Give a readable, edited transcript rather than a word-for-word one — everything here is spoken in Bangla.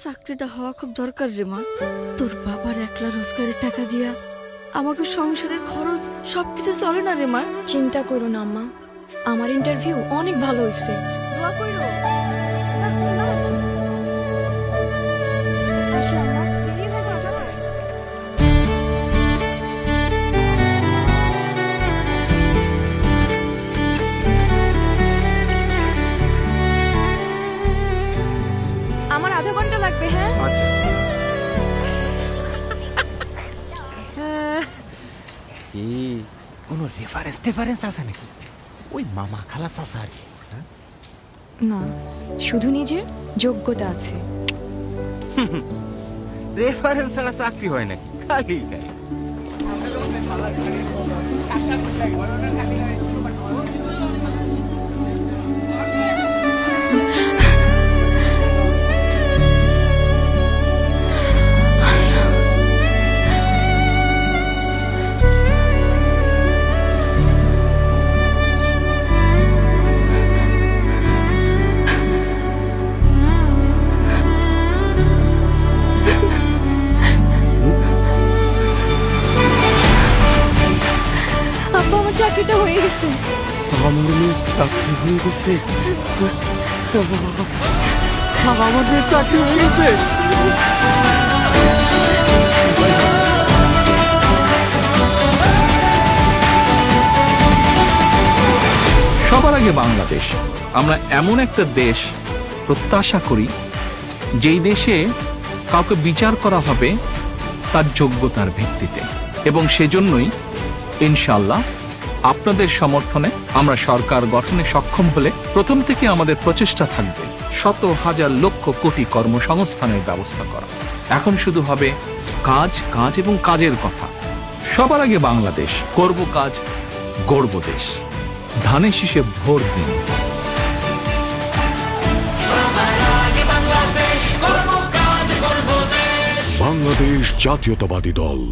চাকরিটা হওয়া খুব দরকার রে মা। তোর বাবার একলা রোজগারের টাকা দিয়া আমাকে সংসারের খরচ সবকিছু চলে না রে মা। চিন্তা করো না আম্মা, আমার ইন্টারভিউ অনেক ভালো হয়েছে, দোয়া কইরো। আসো আম্মা, দেরি হয়ে যাবে। আমার আধা ঘন্টা লাগবে। হ্যাঁ আচ্ছা, কি কোনো রেফারেন্স আছে নাকি? ওই মামা খালা চাচা আর কি? না, শুধু নিজের যোগ্যতা আছে। রেফারেন্স ছাড়া চাকরি হয় নাকি? খালি খালি আব্বা, আমার চাকরিটা হয়ে গেছে। আমার মেয়ের চাকরি হয়ে গেছে। আমার মেয়ের চাকরি হয়ে গেছে। সবার আগে বাংলাদেশ। আমরা এমন একটা দেশ প্রত্যাশা করি যেই দেশে কাউকে বিচার করা হবে তার যোগ্যতার ভিত্তিতে, এবং সেজন্যই ইনশাআল্লাহ আপনাদের সমর্থনে আমরা সরকার গঠনে সক্ষম হলে প্রথম থেকে আমাদের প্রচেষ্টা থাকবে শত হাজার লক্ষ কোটি কর্মসংস্থানের ব্যবস্থা করা। এখন শুধু হবে কাজ, কাজ এবং কাজের কথা। সবার আগে বাংলাদেশ, করব কাজ, গড়ব দেশ। ধানের শীষে ভোট দিন। বাংলাদেশ জাতীয়তাবাদী দল।